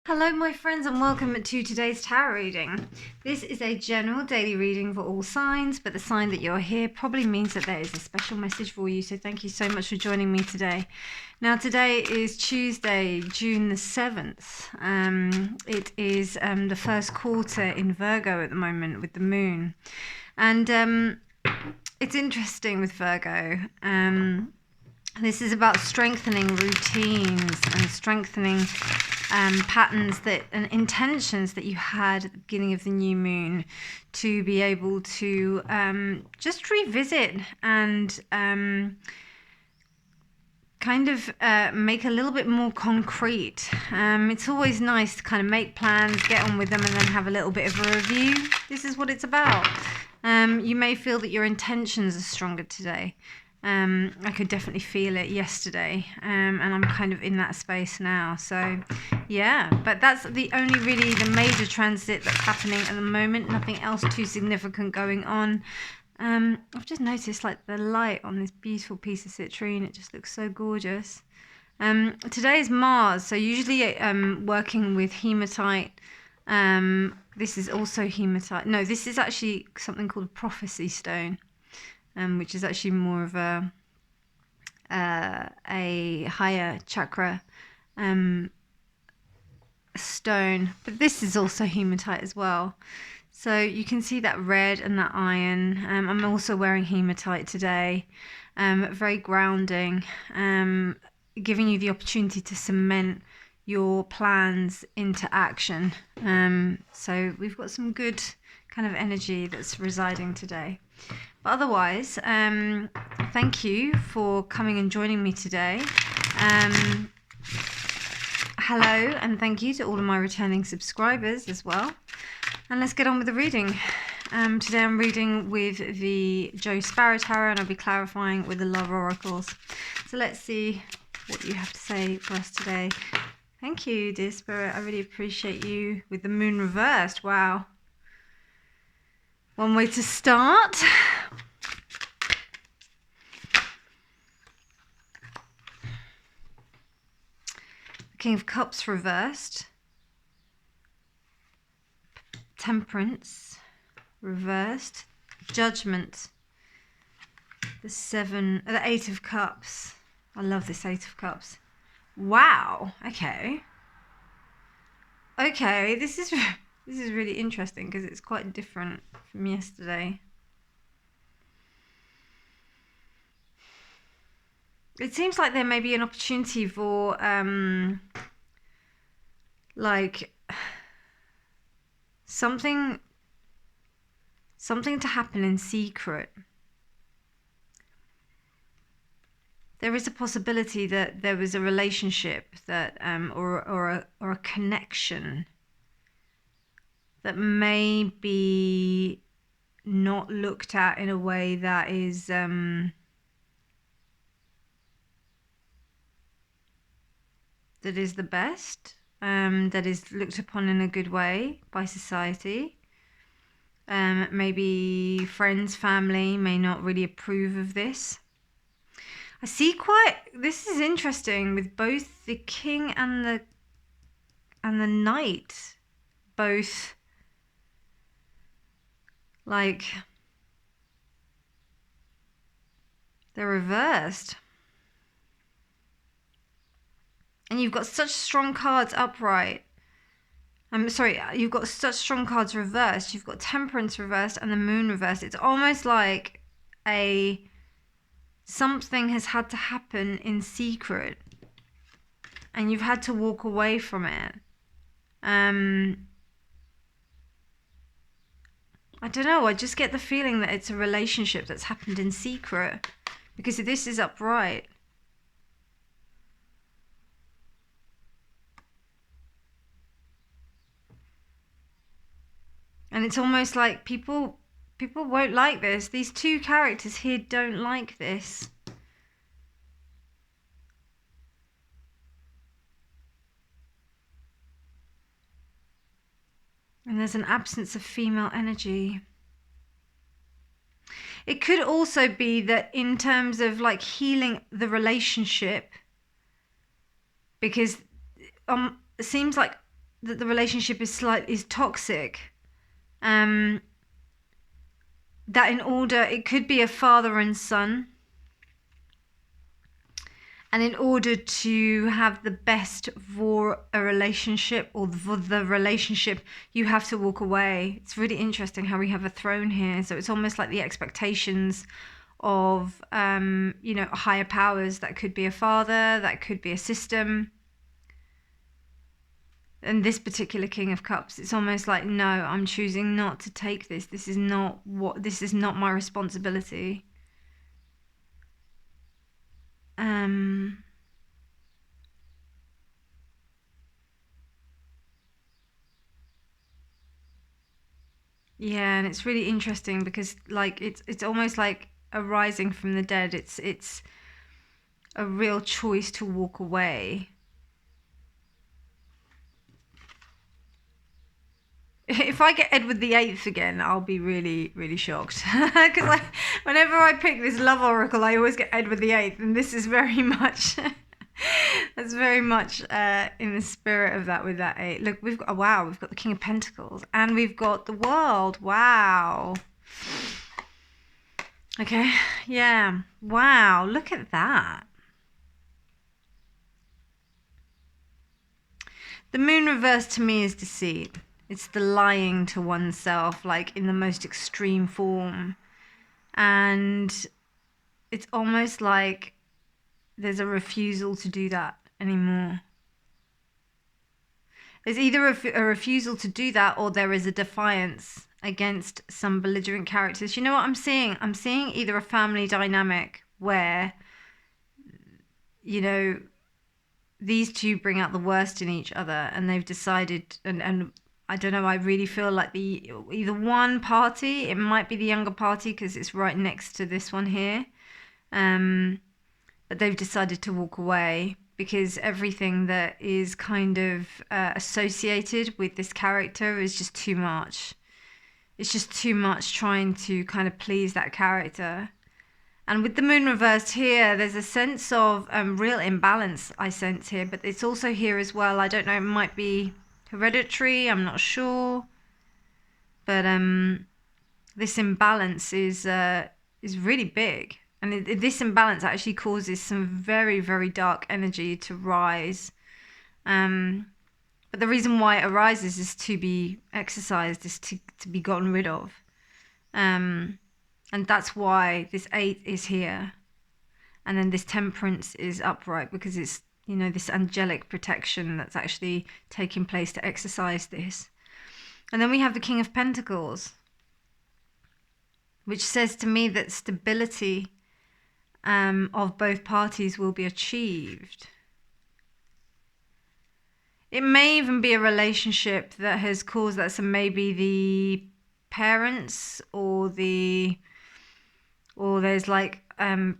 Hello my friends and welcome to today's tarot reading. This is a general daily reading for all signs, but the sign that you're here probably means that there is a special message for you, so thank you so much for joining me today. Now today is Tuesday, June the 7th. It is the first quarter in Virgo at the moment with the moon. And it's interesting with Virgo. This is about strengthening routines and strengthening patterns and intentions that you had at the beginning of the new moon to be able to just revisit and kind of make a little bit more concrete. It's always nice to kind of make plans, get on with them, and then have a little bit of a review. This is what it's about. You may feel that your intentions are stronger today. I could definitely feel it yesterday, and I'm kind of in that space now. So yeah, but that's the major transit that's happening at the moment. Nothing else too significant going on. I've just noticed like the light on this beautiful piece of citrine. It just looks so gorgeous. Today is Mars, so usually working with hematite. This is also hematite. No, this is actually something called a prophecy stone. Which is actually more of a higher chakra stone. But this is also hematite as well. So you can see that red and that iron. I'm also wearing hematite today. Very grounding, giving you the opportunity to cement your plans into action. So we've got some good kind of energy that's residing today. But otherwise, thank you for coming and joining me today. Hello, and thank you to all of my returning subscribers as well. And let's get on with the reading. Today I'm reading with the Joe Sparrow Tarot, and I'll be clarifying with the Love Oracles. So let's see what you have to say for us today. Thank you, dear Spirit. I really appreciate you with the moon reversed. Wow. One way to start. King of Cups reversed. Temperance reversed. Judgment. The Eight of Cups. I love this Eight of Cups. Wow. Okay. Okay, this is really interesting because it's quite different from yesterday. It seems like there may be an opportunity for like something to happen in secret. There is a possibility that there was a relationship that or a connection that may be not looked at in a way that is the best, that is looked upon in a good way by society. Maybe friends, family may not really approve of this. I see this is interesting with both the King and the Knight, both like they're reversed. And you've got such strong cards upright. I'm sorry, you've got such strong cards reversed. You've got Temperance reversed and the Moon reversed. It's almost like something has had to happen in secret, and you've had to walk away from it. I don't know. I just get the feeling that it's a relationship that's happened in secret because this is upright. And it's almost like people won't like this. These two characters here don't like this. And there's an absence of female energy. It could also be that in terms of like healing the relationship, because it seems like that the relationship is toxic. That in order, it could be a father and son. And in order to have the best for a relationship, or for the relationship, you have to walk away. It's really interesting how we have a throne here. So it's almost like the expectations of, higher powers. That could be a father, that could be a system. And this particular King of Cups, it's almost like, no, I'm choosing not to take this. This is not my responsibility. Yeah, and it's really interesting because like it's almost like a rising from the dead. It's a real choice to walk away. If I get Edward the Eighth again, I'll be really, really shocked. Because whenever I pick this love oracle, I always get Edward the Eighth, and this is very much, that's very much in the spirit of that with that eight. Look, we've got we've got the King of Pentacles, and we've got the World. Wow. Okay, yeah. Wow, look at that. The Moon reversed to me is deceit. It's the lying to oneself, like in the most extreme form. And it's almost like there's a refusal to do that anymore. There's either a refusal to do that, or there is a defiance against some belligerent characters. You know what I'm seeing? I'm seeing either a family dynamic where, these two bring out the worst in each other, and they've decided, and I don't know, I really feel like either one party, it might be the younger party because it's right next to this one here, but they've decided to walk away because everything that is kind of associated with this character is just too much. It's just too much trying to kind of please that character. And with the Moon reversed here, there's a sense of real imbalance I sense here, but it's also here as well. I don't know, it might be hereditary, I'm not sure. But this imbalance is really big. And this imbalance actually causes some very, very dark energy to rise. But the reason why it arises is to be exercised, is to be gotten rid of. And that's why this 8 is here. And then this Temperance is upright, because it's, this angelic protection that's actually taking place to exercise this. And then we have the King of Pentacles, which says to me that stability of both parties will be achieved. It may even be a relationship that has caused that. So maybe the parents or there's like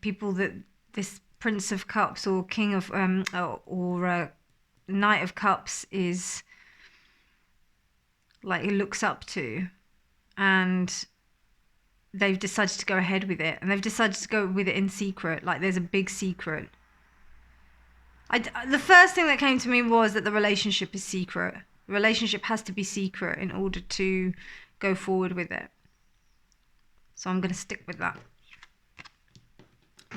people that this Prince of Cups or King of or Knight of Cups is like, it looks up to, and they've decided to go ahead with it, and they've decided to go with it in secret. Like, there's a big secret. The first thing that came to me was that the relationship is secret. The relationship has to be secret in order to go forward with it. So I'm going to stick with that.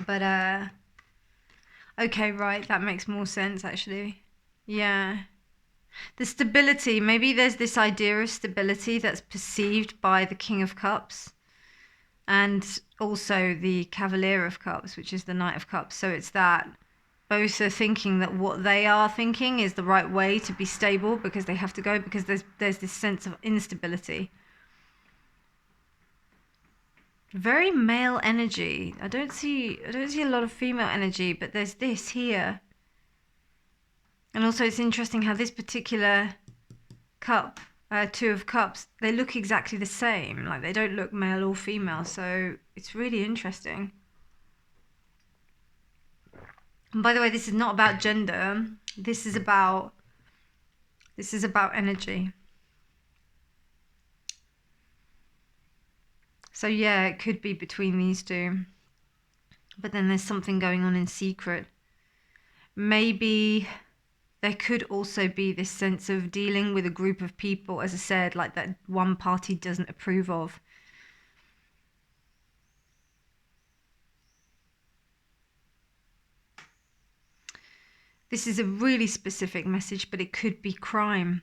But, okay, right, that makes more sense, actually. Yeah. The stability, maybe there's this idea of stability that's perceived by the King of Cups, and also the Cavalier of Cups, which is the Knight of Cups. So it's that both are thinking that what they are thinking is the right way to be stable, because they have to go, because there's this sense of instability. Very male energy. I don't see a lot of female energy, but there's this here. And also it's interesting how this particular cup, 2 of Cups, they look exactly the same. Like, they don't look male or female, so it's really interesting. And by the way, this is not about gender. This is about energy. So yeah, it could be between these two. But then there's something going on in secret. Maybe there could also be this sense of dealing with a group of people, as I said, like that one party doesn't approve of. This is a really specific message, but it could be crime.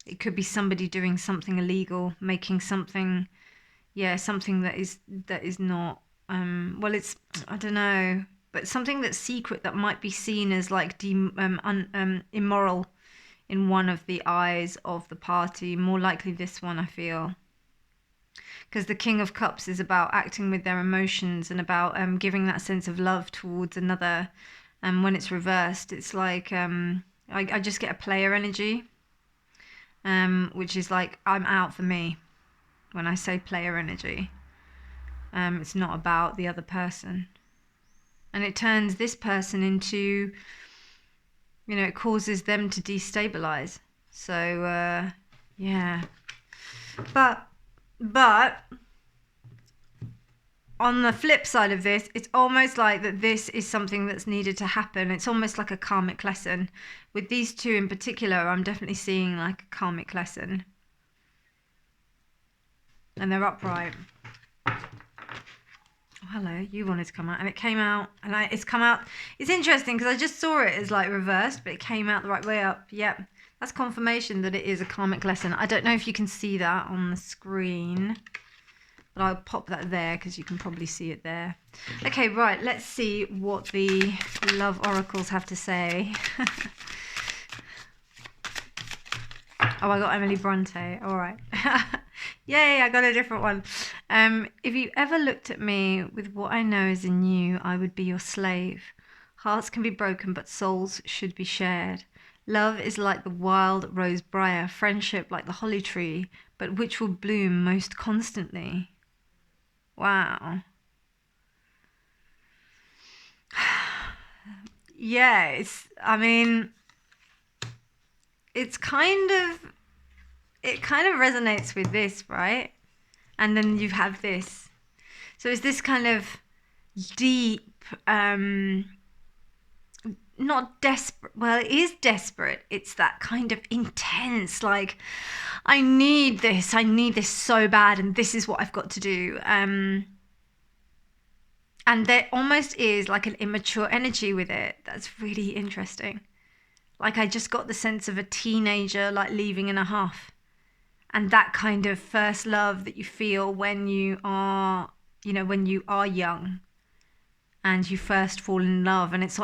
It could be somebody doing something illegal, making something, something that is not, well, it's, I don't know, but something that's secret that might be seen as like immoral in one of the eyes of the party. More likely this one, I feel. Because the King of Cups is about acting with their emotions and about giving that sense of love towards another. And when it's reversed, it's like I just get a player energy, which is like I'm out for me. When I say player energy, it's not about the other person. And it turns this person into, it causes them to destabilize. So, yeah. But on the flip side of this, it's almost like that this is something that's needed to happen. It's almost like a karmic lesson. With these two in particular, I'm definitely seeing like a karmic lesson. And they're upright. Oh, hello, you wanted to come out, and it came out, and it's come out. It's interesting because I just saw it as like reversed, but it came out the right way up. Yep, that's confirmation that it is a karmic lesson. I don't know if you can see that on the screen, but I'll pop that there because you can probably see it there. Okay, right, let's see what the love oracles have to say. Oh, I got Emily Bronte. All right. Yay, I got a different one. If you ever looked at me with what I know is in you, I would be your slave. Hearts can be broken, but souls should be shared. Love is like the wild rose briar, friendship like the holly tree, but which will bloom most constantly? Wow. Yeah, it kind of resonates with this, right? And then you have this. So it's this kind of deep, not desperate. Well, it is desperate. It's that kind of intense, like, I need this so bad, and this is what I've got to do. And there almost is like an immature energy with it. That's really interesting. Like I just got the sense of a teenager like leaving in a huff. And that kind of first love that you feel when you are, when you are young and you first fall in love, and it's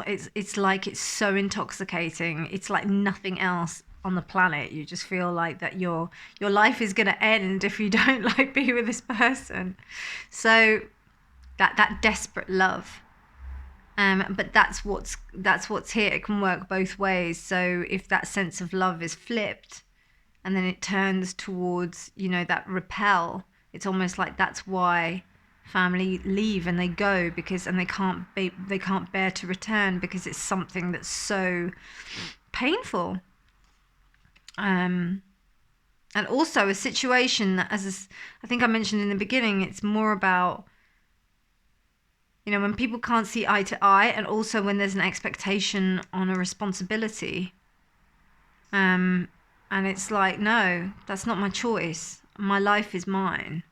like it's so intoxicating. It's like nothing else on the planet. You just feel like that your life is going to end if you don't like be with this person. So that desperate love. But that's what's here. It can work both ways. So if that sense of love is flipped, and then it turns towards, that repel, it's almost like that's why family leave and they go, and they can't bear to return because it's something that's so painful. And also a situation that, I think I mentioned in the beginning, it's more about, when people can't see eye to eye, and also when there's an expectation on a responsibility. And it's like, no, that's not my choice. My life is mine.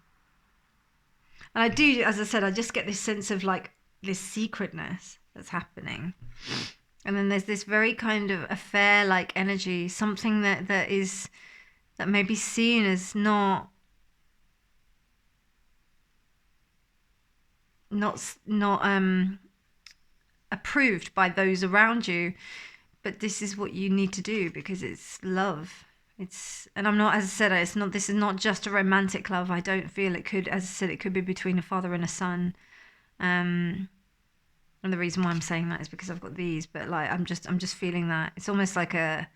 And I do, as I said, I just get this sense of like this secretness that's happening. And then there's this very kind of affair-like energy, something that may be seen as not approved by those around you. But this is what you need to do because it's love. And I'm not, as I said, this is not just a romantic love. I don't feel it could, as I said, it could be between a father and a son. And the reason why I'm saying that is because I've got these, but like, I'm just feeling that it's almost like a,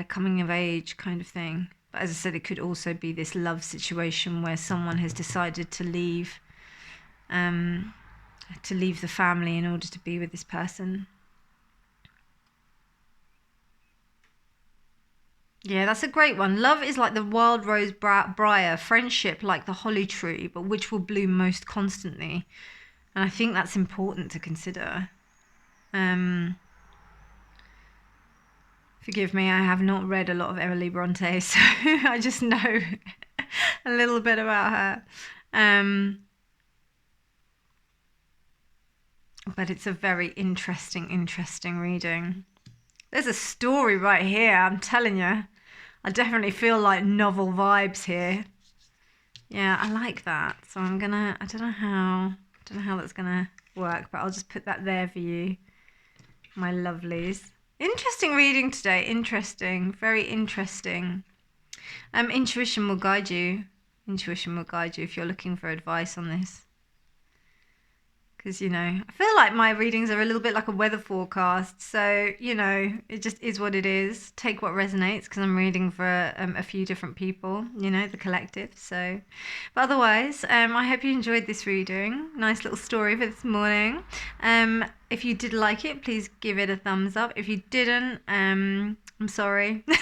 coming of age kind of thing. But as I said, it could also be this love situation where someone has decided to leave the family in order to be with this person. Yeah, that's a great one. Love is like the wild rose briar, friendship like the holly tree, but which will bloom most constantly. And I think that's important to consider. Forgive me, I have not read a lot of Emily Bronte, so I just know a little bit about her. But it's a very interesting reading. There's a story right here, I'm telling you. I definitely feel like novel vibes here. Yeah, I like that. So I'm gonna, I don't know how that's gonna work, but I'll just put that there for you, my lovelies. Interesting reading today. Interesting, very interesting. Intuition will guide you. Intuition will guide you if you're looking for advice on this. Because, you know, I feel like my readings are a little bit like a weather forecast. So, you know, it just is what it is. Take what resonates, because I'm reading for a few different people, you know, the collective. So, but otherwise, I hope you enjoyed this reading. Nice little story for this morning. If you did like it, please give it a thumbs up. If you didn't, I'm sorry. But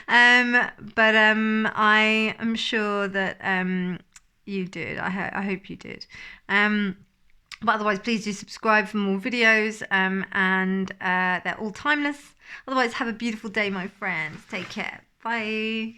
I am sure that you did. I hope you did. But otherwise, please do subscribe for more videos. And they're all timeless. Otherwise, have a beautiful day, my friends. Take care. Bye.